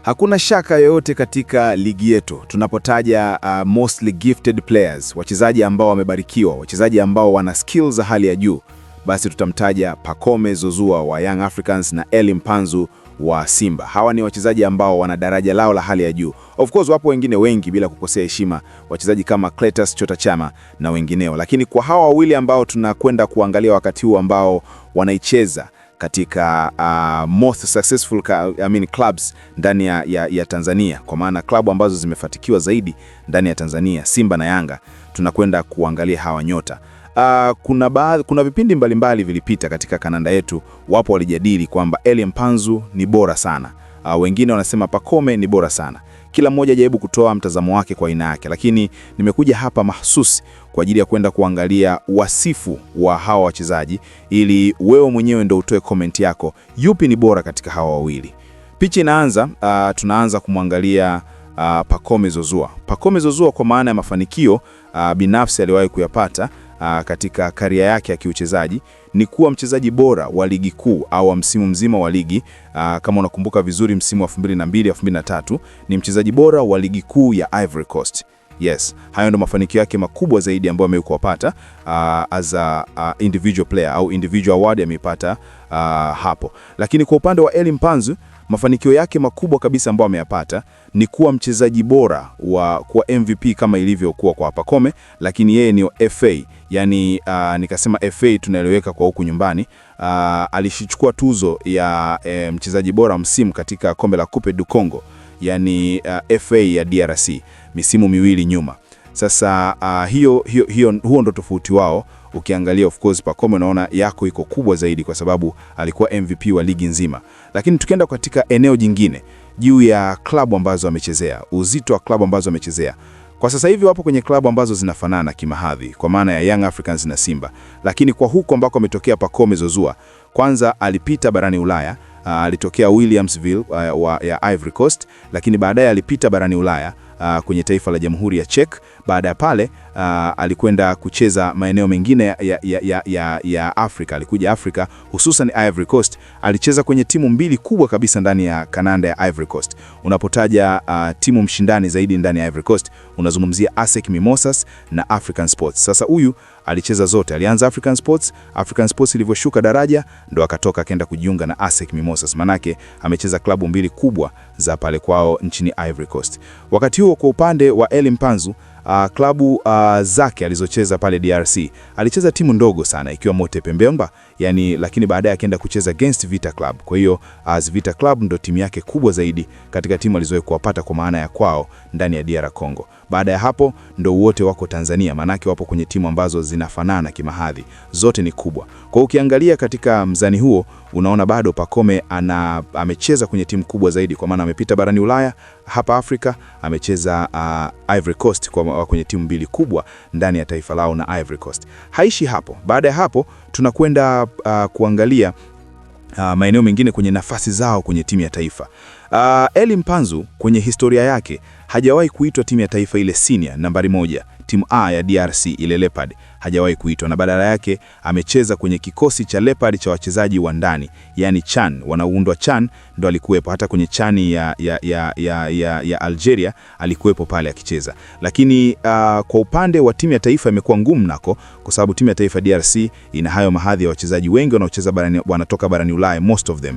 Hakuna shaka yoyote katika ligi yetu tunapotaja mostly gifted players, wachezaji ambao wamebarikiwa, wachezaji ambao wana skills za hali ya juu, basi tutamtaja Pacome Zouzoua wa Young Africans na Elie Mpanzu wa Simba. Hawa ni wachezaji ambao wana daraja lao la hali ya juu. Of course wapo wengine wengi bila kukosea heshima, wachezaji kama Clatous Chota Chama na wengineo, lakini kwa hawa wawili ambao tunakwenda kuangalia wakati huu ambao wanaicheza katika most successful clubs ndani ya Tanzania, kwa maana klabu ambazo zimefanikiwa zaidi ndani ya Tanzania, Simba na Yanga, tunakwenda kuangalia hawa nyota. Kuna vipindi mbalimbali vilipita katika kananda yetu, wapo walijadili kwamba Elie Mpanzu ni bora sana, wengine wanasema Pacome ni bora sana. Kila mmoja jaribu kutoa mtazamo wake kwa aina yake, lakini nimekuja hapa mahsusi kwa ajili ya kwenda kuangalia wasifu wa hawa wachezaji ili wewe mwenyewe ndio utoe comment yako, yupi ni bora katika hawa wawili. Picha inaanza, tunaanza kumwangalia Pacome Zouzoua. Pacome Zouzoua kwa maana ya mafanikio binafsi aliwahi kuyapata katika karia yake ya kiuchezaji ni kuwa mchezaji bora wa ligi kuu au msimu mzima wa ligi. Kama unakumbuka vizuri, msimu wa 2002-2003 ni mchezaji bora wa ligi kuu ya Ivory Coast. Yes, hayo ndo mafanikio yake makubwa zaidi ambayo amekupata as a individual player au individual award ameipata hapo. Lakini kwa upande wa Elie Mpanzu, mafanikio yake makubwa kabisa ambayo ameyapata ni kuwa mchezaji bora kwa MVP kama ilivyokuwa kwa Pacome, lakini yeye ni FA, yani nikasema FA tunaeleweka kwa huku nyumbani. Alishichukua tuzo ya mchezaji bora msimu katika kombe la Coupe du Congo, yani FA ya DRC misimu miwili nyuma. Sasa huo ndo tofauti wao. Ukiangalia of course Pacome unaona yako iko kubwa zaidi kwa sababu alikuwa MVP wa ligi nzima. Lakini tukienda katika eneo jingine juu ya klabu ambazo amechezea, uzito wa klabu ambazo amechezea, kwa sasa hivi wapo kwenye klabu ambazo zinafanana kimahadhi kwa maana ya Young Africans na Simba. Lakini kwa huko ambako ametokea Pacome Zouzoua, kwanza alipita barani Ulaya, alitokea Williamsville ya Ivory Coast, lakini baadaye alipita barani Ulaya kwenye taifa la Jamhuri ya Czech. Baada ya pale alikwenda kucheza maeneo mengine ya Afrika. Alikuja Afrika, hususan Ivory Coast. Alicheza kwenye timu mbili kubwa kabisa ndani ya kananda ya Ivory Coast. Unapotaja timu mshindani zaidi ndani ya Ivory Coast, unazungumzia ASEC Mimosas na African Sports. Sasa huyu alicheza zote. Alianza African Sports ilivyoshuka daraja ndo akatoka akaenda kujiunga na ASEC Mimosas. Manake amecheza klabu mbili kubwa za pale kwao nchini Ivory Coast. Wakati huo kwa upande wa Elie Mpanzu, klabu zake alizocheza pale DRC, alicheza timu ndogo sana ikiwa Motepe Mbemba, lakini baadaye akaenda kucheza against Vita Club. Kwa hiyo Vita Club ndo timu yake kubwa zaidi katika timu alizowahi kuwapata kwa maana ya kwao ndani ya DR Congo. Baada ya hapo ndo wote wako Tanzania, manake wapo kwenye timu ambazo zinafanana kimahadhi, zote ni kubwa. Kwa ukiangalia katika mzani huo unaona bado Pacome amecheza kwenye timu kubwa zaidi, kwa maana amepita barani Ulaya, hapa Afrika amecheza Ivory Coast kwenye timu mbili kubwa ndani ya taifa lao na Ivory Coast. Haishi hapo. Baada ya hapo tunakwenda kuangalia maeneo mengine kwenye nafasi zao kwenye timu ya taifa. Elie Mpanzu kwenye historia yake hajawahi kuitwa timu ya taifa ile senior nambari 1, timu A ya DRC ile Leopard, hajawahi kuitwa, na badala yake amecheza kwenye kikosi cha Leopard cha wachezaji wa ndani, yani CHAN, wanaoundwa CHAN, ndo alikuwepo. Hata kwenye CHAN ya Algeria alikuwepo pale akicheza. Lakini kwa upande wa timu ya taifa imekuwa ngumu nako, kwa sababu timu ya taifa DRC ina hayo mahadhi ya wachezaji wengi wanaocheza wanatoka barani Ulaya, most of them.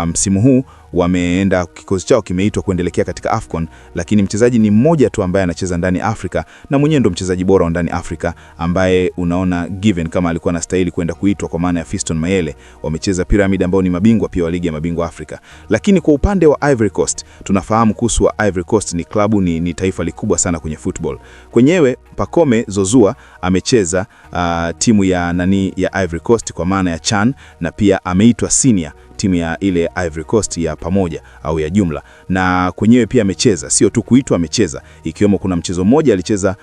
Msimu huu wameenda, kikosi chao kimeitwa kuendelekea katika AFCON, lakini mchezaji ni mmoja tu ambaye anacheza ndani Afrika, na mwenyewe ndo mchezaji bora wa ndani Afrika ambaye unaona given kama alikuwa anastahili kwenda kuitwa, kwa maana ya Fiston Mayele. Wamecheza Pyramid ambao ni mabingwa pia wa ligi ya mabingwa Afrika. Lakini kwa upande wa Ivory Coast, tunafahamu kuhusu wa Ivory Coast ni klabu ni taifa likubwa sana kwenye football. Kwenyewe Pacome Zouzoua amecheza timu ya Ivory Coast kwa maana ya CHAN, na pia ameitwa senior timu ya ile Ivory Coast ya pamoja au ya jumla, na kwenyewe pia amecheza, sio tu kuitwa, amecheza, ikiwemo kuna mchezo mmoja alicheza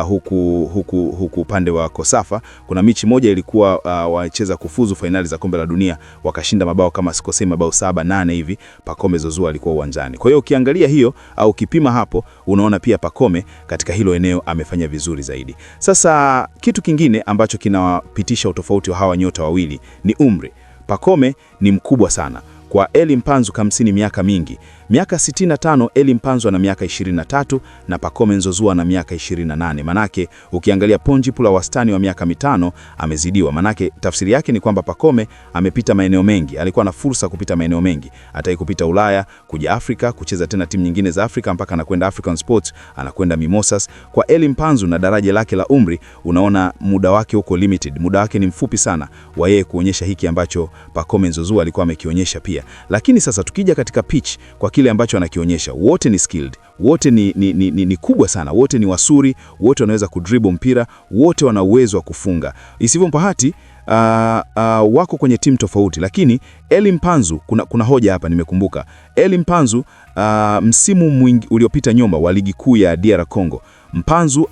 huku upande wa Kosafa. Kuna mechi moja ilikuwa wacheza kufuzu finali za kombe la dunia, wakashinda mabao kama sikosei mabao 7-8 hivi. Pacome Zouzoua alikuwa uwanjani. Kwa hiyo ukiangalia hiyo au kipima hapo, unaona pia Pacome katika hilo eneo amefanya vizuri zaidi. Sasa kitu kingine ambacho kinawapitisha utofauti wa hawa nyota wawili ni umri. Pacome ni mkubwa sana. Kwa Eli Mpanzu Kamsini miaka mingi. Miaka 65 Eli Mpanzu ana miaka 23 na Pacome Nzozua na miaka 28. Manake ukiangalia Ponjipu la wastani wa miaka 5 amezidiwa. Manake tafsiri yake ni kwamba Pacome amepita maeneo mengi, alikuwa na fursa kupita maeneo mengi. Hatai kupita Ulaya, kuja Afrika, kucheza tena timu nyingine za Afrika mpaka anakwenda African Sports, anakwenda Mimosas. Kwa Eli Mpanzu na daraja lake la umri, unaona muda wake uko limited. Muda wake ni mfupi sana wa yeye kuonyesha hiki ambacho Pacome Nzozua alikuwa amekionyesha pia. Lakini sasa tukija katika pitch kwa kile ambacho anakionyesha, wote ni skilled, wote ni kubwa sana, wote ni wasuri, wote wanaweza kudribble mpira, wote wana uwezo wa kufunga. Isivyo bahati wako kwenye timu tofauti, lakini Eli Mpanzu, kuna hoja hapa nimekumbuka. Eli Mpanzu msimu mwingi uliopita nyuma wa ligi kuu ya DR Congo, Mpanzu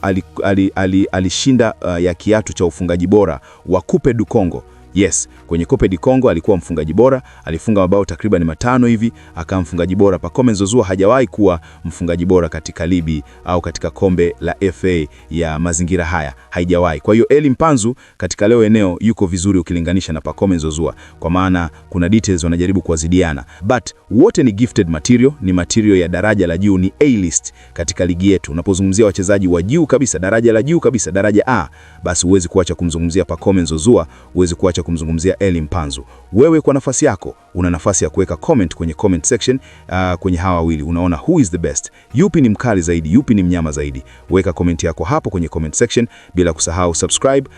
alishinda ya kiatu cha ufungaji bora wa Coupe du Congo. Yes, kwenye Coupe du Congo alikuwa mfungaji bora, alifunga mabao takriban 5 hivi, akawa mfungaji bora. Pacome Nzozua hajawahi kuwa mfungaji bora katika libi au katika kombe la FA ya mazingira haya, haijawahi. Kwa hiyo Eli Mpanzu katika leo eneo yuko vizuri ukilinganisha na Pacome Nzozua, kwa maana kuna details wanajaribu kuwazidiana, but wote ni gifted material, ni material ya daraja la juu, ni A-list katika ligi yetu. Unapozungumzia wachezaji wa juu kabisa, daraja la juu kabisa, daraja A, basi huwezi kuacha kumzungumzia Pacome Nzozua, huwezi kuacha kumzungumzia Eli Mpanzu. Wewe kwa nafasi yako una nafasi ya kuweka comment kwenye comment section kwenye hawa wawili. Unaona who is the best? Yupi ni mkali zaidi? Yupi ni mnyama zaidi? Weka comment yako hapo kwenye comment section, bila kusahau subscribe.